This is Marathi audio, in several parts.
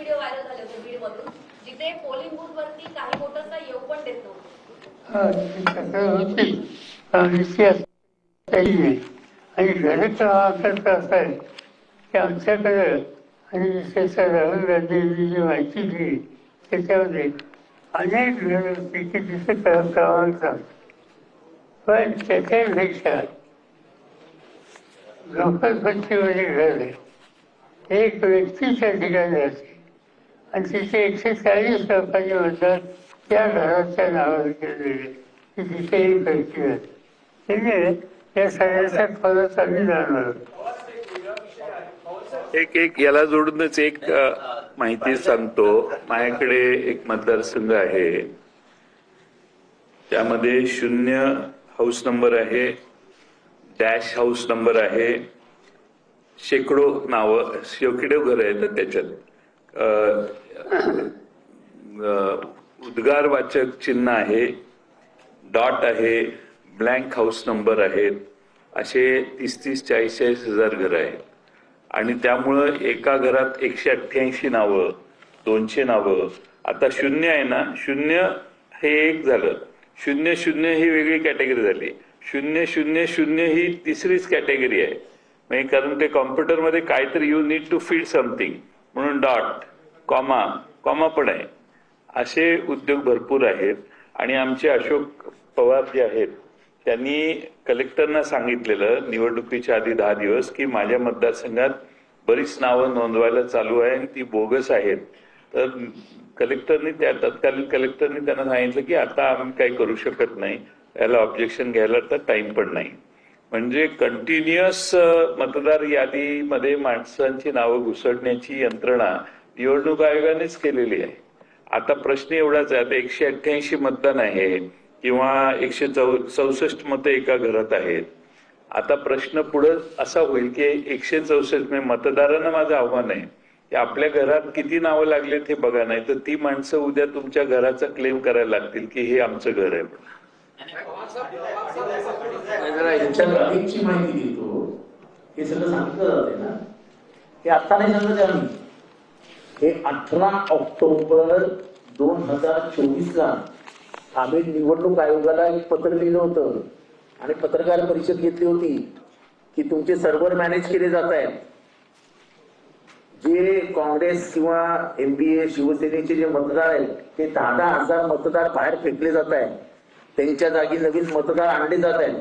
व्हिडिओ व्हायरल झाले होते बीडमधून, जिथे पोलिंग बूथ वरती काही वोटर्सला येऊ पण देत नव्हते. आणि घरी क्रमांक असा आहे की आमच्याकडे आणि विशेषतः राहुल गांधींनी जी माहिती दिली त्याच्यामध्ये अनेक घर होती की तिथे क्रमांक, पण त्याच्यापेक्षा झोपडपट्टीमध्ये घर आहे, एक व्यक्तीच्या ठिकाणी असते आणि तिथे 140 लोकांनी म्हणतात त्या घराच्या नावावर केलेले की तिथे एक व्यक्ती आहे. त्याने या सगळ्याचा फरक आम्ही जाणवलं. एक याला जोडूनच एक माहिती सांगतो. माझ्याकडे एक मतदारसंघ आहे, त्यामध्ये 0 हाऊस नंबर आहे, डॅश हाऊस नंबर आहे, शेकडो घर आहेत. त्याच्यात उद्गारवाचक चिन्ह आहे, डॉट आहे, ब्लँक हाऊस नंबर आहेत. असे 30-40 हजार घर आहेत. आणि त्यामुळं एका घरात 188 नावं, 200 नावं. आता 0 आहे ना, 0 हे एक झालं, 00 ही वेगळी कॅटेगरी झाली, 000 ही तिसरीच कॅटेगरी आहे. म्हणजे कारण ते कॉम्प्युटरमध्ये काहीतरी you need to feed something म्हणून डॉट, कॉमा पण आहे. असे उद्योग भरपूर आहेत. आणि आमचे अशोक पवार जे आहेत त्यांनी कलेक्टरना सांगितलेलं निवडणुकीच्या आधी 10 दिवस की माझ्या मतदारसंघात बरीच नावं नोंदवायला चालू आहे आणि ती बोगस आहेत. तर तत्कालीन कलेक्टरनी त्यांना सांगितलं की आता आम्ही काही करू शकत नाही, याला ऑब्जेक्शन घ्यायला तर टाइम पण नाही. म्हणजे कंटिन्युअस मतदार यादीमध्ये माणसांची नावं घुसडण्याची यंत्रणा निवडणूक आयोगानेच केलेली आहे. आता प्रश्न एवढाच आहे, आता 188 मतदान आहे किंवा 164 मतं एका घरात आहेत. आता प्रश्न पुढे असा होईल की 164 मतदारांना माझं आव्हान आहे की आपल्या घरात किती नावं लागलेत हे बघा, नाही तर ती माणसं उद्या तुमच्या घराचा क्लेम करायला लागतील की हे आमचं घर आहे. अधिकची माहिती देतो, हे सगळं सांगितलं जाते ना, हे आता नाही सांगत आम्ही. हे 18 ऑक्टोबर 2024 आम्ही निवडणूक आयोगाला एक पत्र लिहिलं होतं आणि पत्रकार परिषद घेतली होती की तुमचे सर्व्हर मॅनेज केले जात आहेत. जे काँग्रेस किंवा MBA शिवसेनेचे जे मतदार आहेत ते 10,000 हजार मतदार बाहेर फेकले जात आहेत, त्यांच्या जागी नवीन मतदार आणले जात आहेत.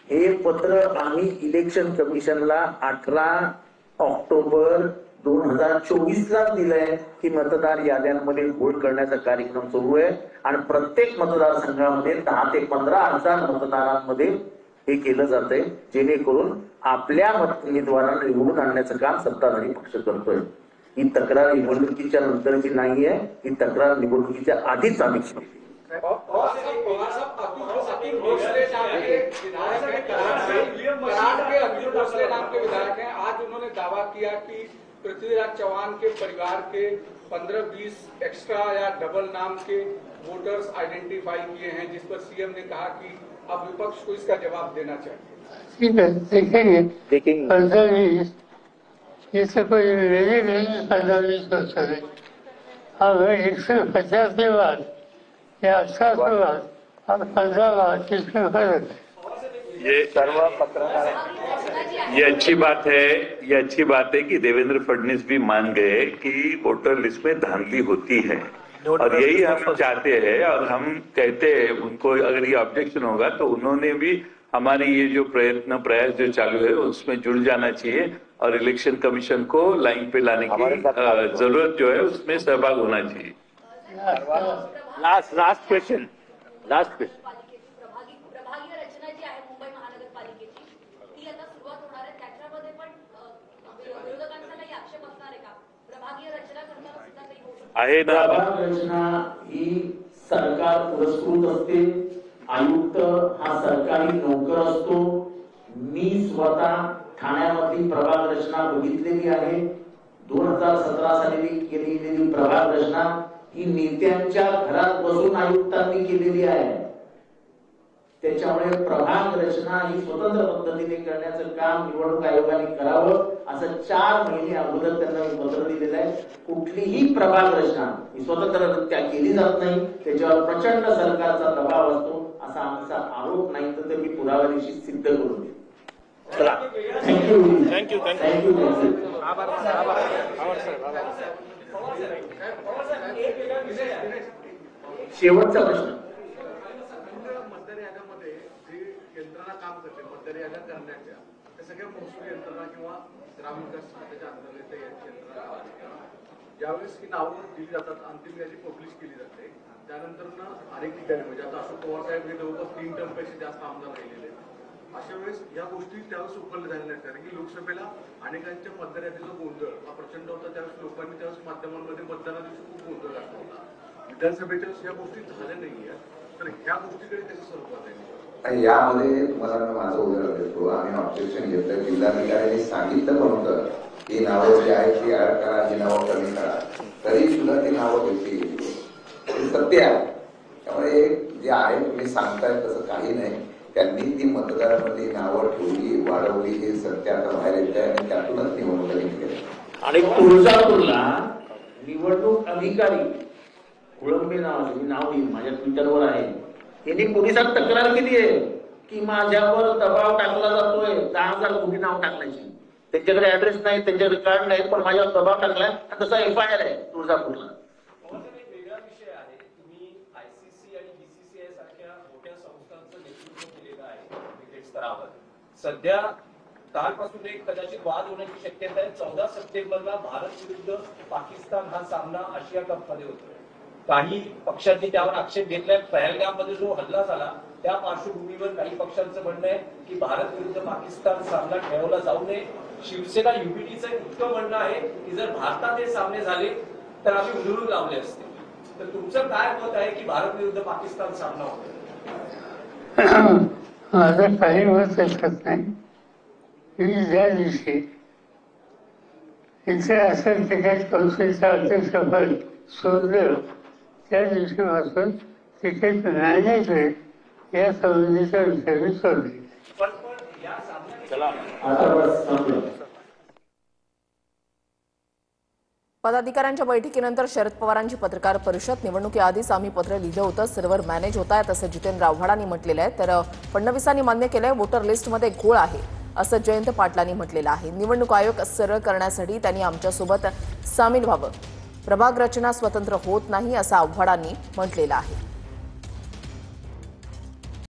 हे पत्र आम्ही इलेक्शन कमिशनला 18 ऑक्टोबर 2024 दिलंय की मतदार याद्यांमध्ये घोळ करण्याचा कार्यक्रम सुरू आहे आणि प्रत्येक मतदारसंघामध्ये 10 ते 15 हजार मतदारांमध्ये हे केलं जातंय, जेणेकरून आपल्या उमेदवारांना निवडून आणण्याचं काम सत्ताधारी पक्ष करतोय. ही तक्रार निवडणुकीच्या नंतरची नाहीये, ही तक्रार निवडणुकीच्या आधीच आम्ही आज उन्होंने दावा किया कि पृथ्वीराज चौहान के परिवार के 15-20 एक्स्ट्रा या डबल नाम के वोटर्स आइडेंटिफाई किए हैं, जिस पर सीएम ने कहा कि अब विपक्ष को इसका जवाब देना चाहिए. ठीक है, देखेंगे 15-20 ये सब कोई नहीं 15-20 वर्ष है. अब 150 के बाद या 80 के बाद अब 15 बाद इसमें फर्क है. ये सर्व पत्रकार ये अच्छी बात है कि देवेंद्र फडणवीस भी मान गए कि वोटर लिस्ट में धांधली होती है और यही हम चाहते हैं. और हम कहते हैं उनको अगर ये ऑब्जेक्शन होगा तो उन्होंने भी हमारे ये जो प्रयास जो चालू है उसमें जुड़ जाना चाहिए और इलेक्शन कमीशन को लाइन पे लाने की जरूरत जो है उसमें सहभाग होना चाहिए. लास्ट क्वेश्चन आहे ना. रचना ही सरकार पुरस्कृत असते, आयुक्त हा सरकारी नोकर असतो. मी स्वतः ठाण्यामधली प्रभाग रचना बघितलेली आहे. 2017 साली केलेली प्रभाग रचना ही नेत्यांच्या घरात बसून आयुक्तांनी केलेली आहे. त्याच्यामुळे प्रभाग रचना ही स्वतंत्र पद्धतीने करण्याचं काम निवडणूक आयोगाने करावं असं 4 महिने अगोदर त्यांना मी पत्र दिलेलं आहे. कुठलीही प्रभाग रचना ही स्वतंत्ररित्या केली जात नाही, त्याच्यावर प्रचंड सरकारचा दबाव असतो असा आमचा आरोप नाही तर मी पुराव्यानिशी सिद्ध करून देईन. चला, थँक्यू. शेवटचा प्रश्न. मतदार याद्यामध्ये जी यंत्रणा काम करते मतदार याद्या करण्याच्या त्या सगळ्या महसूल यंत्रणा किंवा ग्रामीण विकास खात्याच्या अंतर्गत यंत्रणा काम करते. ज्यावेळेस ही नावं दिली जातात, अंतिम यादी पब्लिश केली जाते, त्यानंतर अनेक ठिकाणी म्हणजे आता अशोक पवार साहेब हे जवळपास 3 टर्मपेक्षा जास्त आमदार राहिलेले. अशा वेळेस या गोष्टी त्यावेळेस उपलब्ध झालेल्या नाहीत, कारण की लोकसभेला अनेकांच्या मतदार यादीचा गोंधळ हा प्रचंड होता. त्यावेळेस लोकांनी त्यावेळेस माध्यमांमध्ये मतदाना दिवशी खूप गोंधळ घातला होता. विधानसभेच्या या गोष्टी झाल्या नाहीये, तर ह्या गोष्टीकडे त्याचं स्वरूपात आहे. यामध्ये तुम्हाला माझं उदाहरण देतो. आम्ही ऑब्जेक्शन घेतलं, जिल्हाधिकाऱ्यांनी सांगितलं पण होतं की नावं जी आहेत ती ऍड करा, ही नावं कमी करा, तरी सुद्धा ती नावं घेतली गेली. हे सत्य आहे. त्यामुळे जे आहे तुम्ही सांगताय तसं काही नाही. त्यांनी ती मतदारांमध्ये नावं ठेवली, वाढवली, हे सत्य आता बाहेर येत आहे आणि त्यातूनच निवडणुका निघल्या. आणि तुळजापूरला निवडणूक अधिकारी कुळंबे नावाचे, मी नाव येईल माझ्या ट्विटरवर आहे, त्यांनी पोलिसात तक्रार केली आहे की माझ्यावर दबाव टाकला जातोय, 10,000 कोटी नाव टाकण्याची. त्यांच्याकडे ऍड्रेस नाही, त्यांच्याकडे कार्ड नाही, पण माझ्यावर दबाव टाकलाय. तसा FIR आहे तुळजापूरला. सध्या कालपासून एक कदाचित वाद होण्याची शक्यता आहे. 14 सप्टेंबरला भारत विरुद्ध पाकिस्तान हा सामना आशिया कप मध्ये होतोय. काही पक्षांनी त्यावर आक्षेप घेतलाय. पहलगाम मध्ये जो हल्ला झाला त्या पार्श्वभूमीवर काही पक्षांचं म्हणणं आहे की भारत विरुद्ध पाकिस्तान सामना खेळवला जाऊ नये. शिवसेना युपीटीचं एक उत्तम म्हणणं आहे की जर भारतात हे सामने झाले तर आम्ही उधळून लावले असते. तर तुमचं काय मत आहे की भारत विरुद्ध पाकिस्तान सामना होतो? माझं काही मत असत नाही. की ज्या दिवशी इथे असं क्रिकेट काउन्सिलचं अध्यक्षपद सोडलं त्या दिवशीपासून क्रिकेट मॅनेजमेंट या संबंधीचा विषय सोडले. पदाधिकाऱ्यांच्या बैठकीनंतर शरद पवारांची पत्रकार परिषद. निवडणुकीआधीच आम्ही पत्र लिहिलं होतं, सर्व्हर मॅनेज होत आहेत असं जितेंद्र आव्हाडांनी म्हटलेलं आहे. तर फडणवीसांनी मान्य केलंय वोटर लिस्टमध्ये घोळ आहे असं जयंत पाटलांनी म्हटलेलं आहे. निवडणूक आयोग सरळ करण्यासाठी त्यांनी आमच्यासोबत सामील व्हावं. प्रभाग रचना स्वतंत्र होत नाही असं आव्हाडांनी म्हटलेलं आहे.